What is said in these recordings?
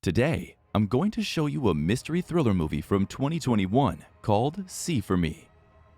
Today, I'm going to show you a mystery thriller movie from 2021 called See For Me.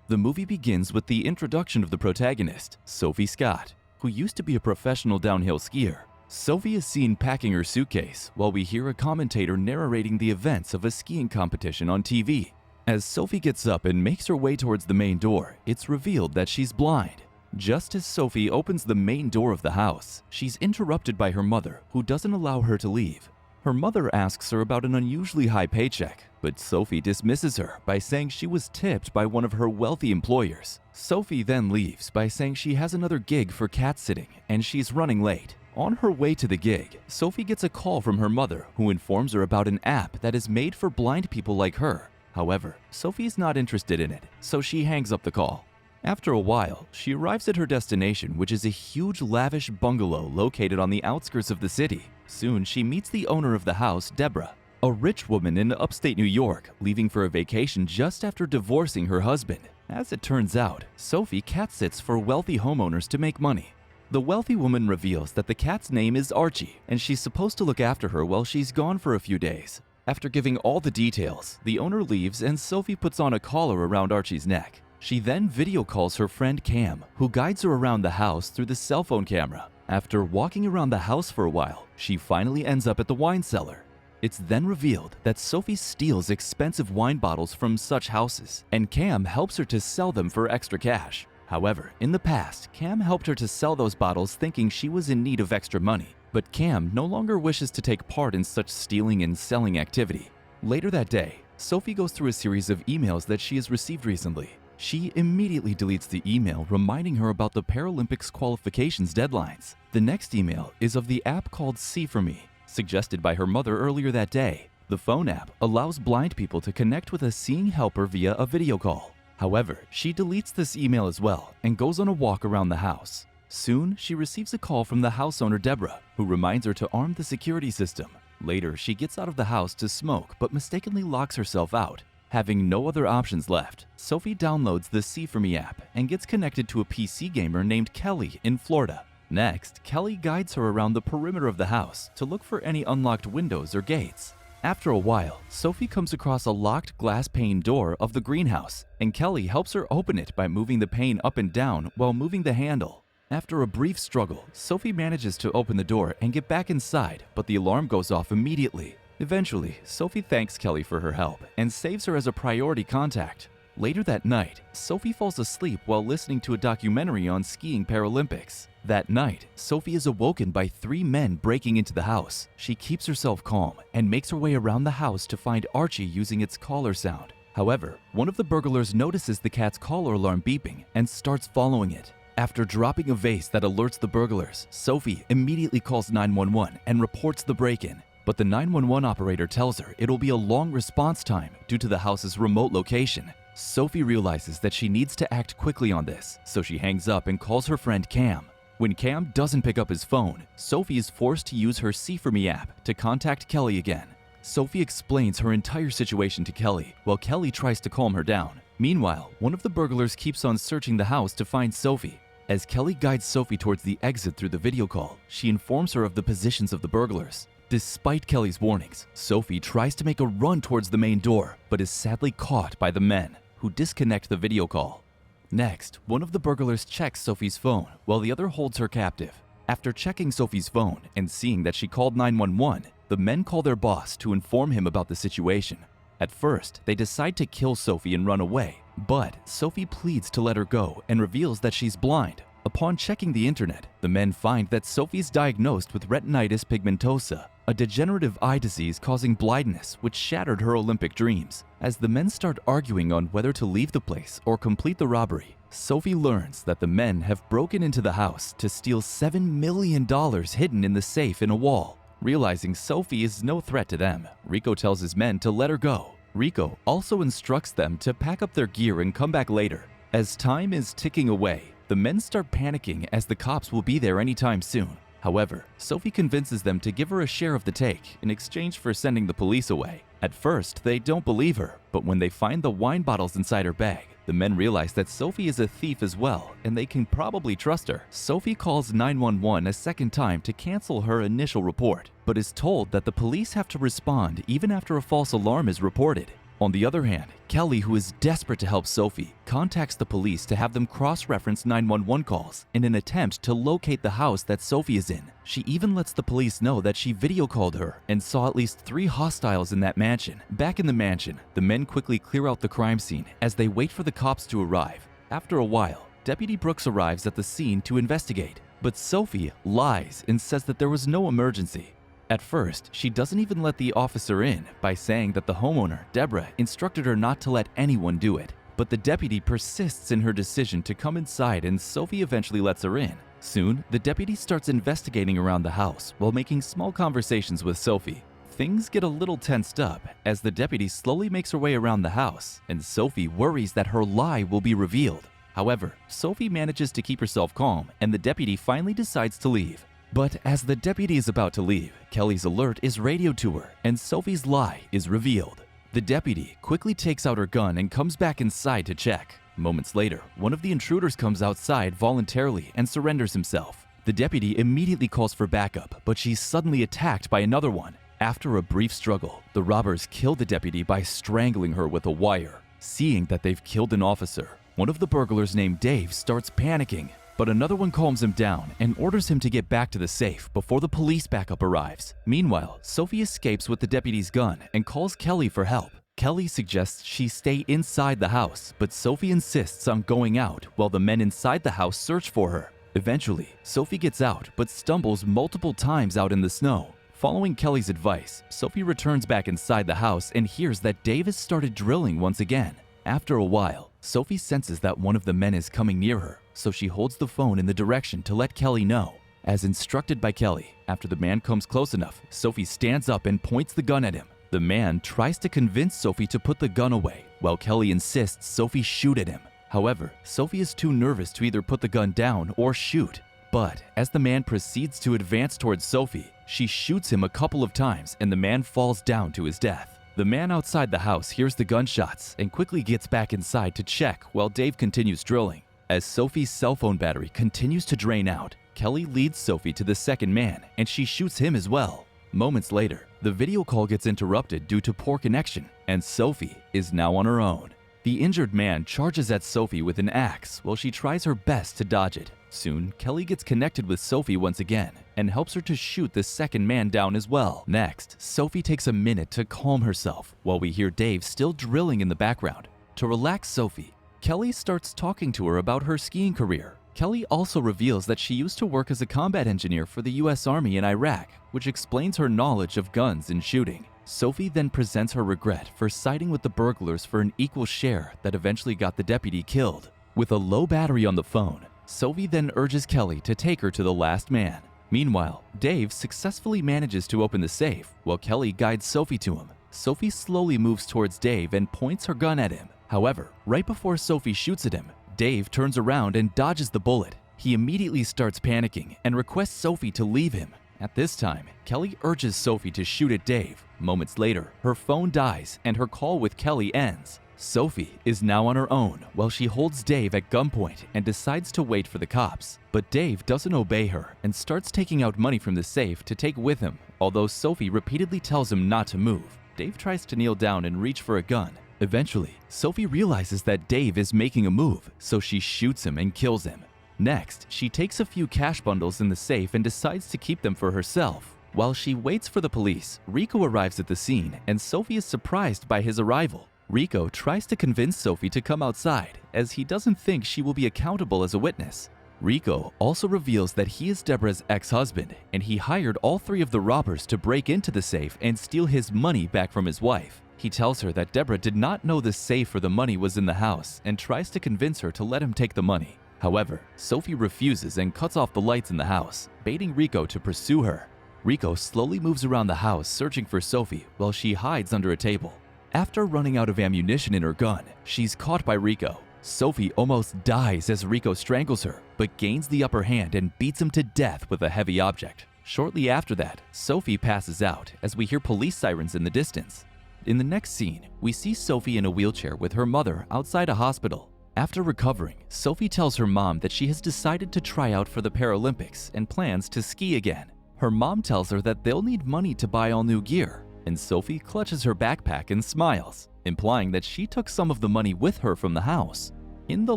The movie begins with the introduction of the protagonist, Sophie Scott, who used to be a professional downhill skier. Sophie is seen packing her suitcase while we hear a commentator narrating the events of a skiing competition on TV. As Sophie gets up and makes her way towards the main door, it's revealed that she's blind. Just as Sophie opens the main door of the house, she's interrupted by her mother, who doesn't allow her to leave. Her mother asks her about an unusually high paycheck, but Sophie dismisses her by saying she was tipped by one of her wealthy employers. Sophie then leaves by saying she has another gig for cat sitting and she's running late. On her way to the gig, Sophie gets a call from her mother, who informs her about an app that is made for blind people like her. However, Sophie's not interested in it, so she hangs up the call. After a while, she arrives at her destination, which is a huge lavish bungalow located on the outskirts of the city. Soon, she meets the owner of the house, Deborah, a rich woman in upstate New York, leaving for a vacation just after divorcing her husband. As it turns out, Sophie cat sits for wealthy homeowners to make money. The wealthy woman reveals that the cat's name is Archie, and she's supposed to look after her while she's gone for a few days. After giving all the details, the owner leaves and Sophie puts on a collar around Archie's neck. She then video calls her friend Cam, who guides her around the house through the cell phone camera. After walking around the house for a while, she finally ends up at the wine cellar. It's then revealed that Sophie steals expensive wine bottles from such houses, and Cam helps her to sell them for extra cash. However, in the past, Cam helped her to sell those bottles thinking she was in need of extra money, but Cam no longer wishes to take part in such stealing and selling activity. Later that day, Sophie goes through a series of emails that she has received recently. She immediately deletes the email reminding her about the Paralympics qualifications deadlines. The next email is of the app called See For Me, suggested by her mother earlier that day. The phone app allows blind people to connect with a seeing helper via a video call. However, she deletes this email as well and goes on a walk around the house. Soon, she receives a call from the house owner Deborah, who reminds her to arm the security system. Later, she gets out of the house to smoke but mistakenly locks herself out. Having no other options left, Sophie downloads the See For Me app and gets connected to a PC gamer named Kelly in Florida. Next, Kelly guides her around the perimeter of the house to look for any unlocked windows or gates. After a while, Sophie comes across a locked glass pane door of the greenhouse, and Kelly helps her open it by moving the pane up and down while moving the handle. After a brief struggle, Sophie manages to open the door and get back inside, but the alarm goes off immediately. Eventually, Sophie thanks Kelly for her help and saves her as a priority contact. Later that night, Sophie falls asleep while listening to a documentary on skiing Paralympics. That night, Sophie is awoken by 3 men breaking into the house. She keeps herself calm and makes her way around the house to find Archie using its collar sound. However, one of the burglars notices the cat's collar alarm beeping and starts following it. After dropping a vase that alerts the burglars, Sophie immediately calls 911 and reports the break-in. But the 911 operator tells her it'll be a long response time due to the house's remote location. Sophie realizes that she needs to act quickly on this, so she hangs up and calls her friend Cam. When Cam doesn't pick up his phone, Sophie is forced to use her See For Me app to contact Kelly again. Sophie explains her entire situation to Kelly, while Kelly tries to calm her down. Meanwhile, one of the burglars keeps on searching the house to find Sophie. As Kelly guides Sophie towards the exit through the video call, she informs her of the positions of the burglars. Despite Kelly's warnings, Sophie tries to make a run towards the main door, but is sadly caught by the men, who disconnect the video call. Next, one of the burglars checks Sophie's phone, while the other holds her captive. After checking Sophie's phone and seeing that she called 911, the men call their boss to inform him about the situation. At first, they decide to kill Sophie and run away, but Sophie pleads to let her go and reveals that she's blind. Upon checking the internet, the men find that Sophie's diagnosed with retinitis pigmentosa, a degenerative eye disease causing blindness which shattered her Olympic dreams. As the men start arguing on whether to leave the place or complete the robbery, Sophie learns that the men have broken into the house to steal $7 million hidden in the safe in a wall. Realizing Sophie is no threat to them, Rico tells his men to let her go. Rico also instructs them to pack up their gear and come back later. As time is ticking away, the men start panicking as the cops will be there anytime soon. However, Sophie convinces them to give her a share of the take in exchange for sending the police away. At first, they don't believe her, but when they find the wine bottles inside her bag, The men realize that Sophie is a thief as well, and they can probably trust her. Sophie calls 911 a second time to cancel her initial report, but is told that the police have to respond even after a false alarm is reported. On the other hand, Kelly, who is desperate to help Sophie, contacts the police to have them cross-reference 911 calls in an attempt to locate the house that Sophie is in. She even lets the police know that she video called her and saw at least 3 hostiles in that mansion. Back in the mansion, the men quickly clear out the crime scene as they wait for the cops to arrive. After a while, Deputy Brooks arrives at the scene to investigate, but Sophie lies and says that there was no emergency. At first, she doesn't even let the officer in by saying that the homeowner, Deborah, instructed her not to let anyone do it. But the deputy persists in her decision to come inside and Sophie eventually lets her in. Soon, the deputy starts investigating around the house while making small conversations with Sophie. Things get a little tensed up as the deputy slowly makes her way around the house and Sophie worries that her lie will be revealed. However, Sophie manages to keep herself calm and the deputy finally decides to leave. But as the deputy is about to leave, Kelly's alert is radioed to her, and Sophie's lie is revealed. The deputy quickly takes out her gun and comes back inside to check. Moments later, one of the intruders comes outside voluntarily and surrenders himself. The deputy immediately calls for backup, but she's suddenly attacked by another one. After a brief struggle, the robbers kill the deputy by strangling her with a wire. Seeing that they've killed an officer, one of the burglars named Dave starts panicking. But another one calms him down and orders him to get back to the safe before the police backup arrives. Meanwhile, Sophie escapes with the deputy's gun and calls Kelly for help. Kelly suggests she stay inside the house, but Sophie insists on going out while the men inside the house search for her. Eventually, Sophie gets out but stumbles multiple times out in the snow. Following Kelly's advice, Sophie returns back inside the house and hears that Dave has started drilling once again. After a while, Sophie senses that one of the men is coming near her, so she holds the phone in the direction to let Kelly know. As instructed by Kelly, after the man comes close enough, Sophie stands up and points the gun at him. The man tries to convince Sophie to put the gun away, while Kelly insists Sophie shoot at him. However, Sophie is too nervous to either put the gun down or shoot. But as the man proceeds to advance towards Sophie, she shoots him a couple of times and the man falls down to his death. The man outside the house hears the gunshots and quickly gets back inside to check while Dave continues drilling. As Sophie's cell phone battery continues to drain out, Kelly leads Sophie to the second man and she shoots him as well. Moments later, the video call gets interrupted due to poor connection and Sophie is now on her own. The injured man charges at Sophie with an axe while she tries her best to dodge it. Soon, Kelly gets connected with Sophie once again and helps her to shoot the second man down as well. Next, Sophie takes a minute to calm herself while we hear Dave still drilling in the background. To relax Sophie, Kelly starts talking to her about her skiing career. Kelly also reveals that she used to work as a combat engineer for the US Army in Iraq, which explains her knowledge of guns and shooting. Sophie then presents her regret for siding with the burglars for an equal share that eventually got the deputy killed. With a low battery on the phone, Sophie then urges Kelly to take her to the last man. Meanwhile, Dave successfully manages to open the safe while Kelly guides Sophie to him. Sophie slowly moves towards Dave and points her gun at him. However, right before Sophie shoots at him, Dave turns around and dodges the bullet. He immediately starts panicking and requests Sophie to leave him. At this time, Kelly urges Sophie to shoot at Dave. Moments later, her phone dies and her call with Kelly ends. Sophie is now on her own while she holds Dave at gunpoint and decides to wait for the cops. But Dave doesn't obey her and starts taking out money from the safe to take with him, although Sophie repeatedly tells him not to move. Dave tries to kneel down and reach for a gun. Eventually, Sophie realizes that Dave is making a move, so she shoots him and kills him. Next, she takes a few cash bundles in the safe and decides to keep them for herself. While she waits for the police, Rico arrives at the scene and Sophie is surprised by his arrival. Rico tries to convince Sophie to come outside as he doesn't think she will be accountable as a witness. Rico also reveals that he is Deborah's ex-husband and he hired all 3 of the robbers to break into the safe and steal his money back from his wife. He tells her that Deborah did not know the safe or the money was in the house and tries to convince her to let him take the money. However, Sophie refuses and cuts off the lights in the house, baiting Rico to pursue her. Rico slowly moves around the house searching for Sophie while she hides under a table. After running out of ammunition in her gun, she's caught by Rico. Sophie almost dies as Rico strangles her, but gains the upper hand and beats him to death with a heavy object. Shortly after that, Sophie passes out as we hear police sirens in the distance. In the next scene, we see Sophie in a wheelchair with her mother outside a hospital. After recovering, Sophie tells her mom that she has decided to try out for the Paralympics and plans to ski again. Her mom tells her that they'll need money to buy all new gear, and Sophie clutches her backpack and smiles, implying that she took some of the money with her from the house. In the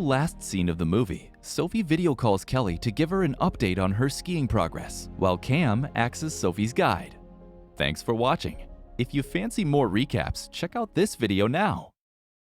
last scene of the movie, Sophie video calls Kelly to give her an update on her skiing progress, while Cam acts as Sophie's guide. Thanks for watching. If you fancy more recaps, check out this video now.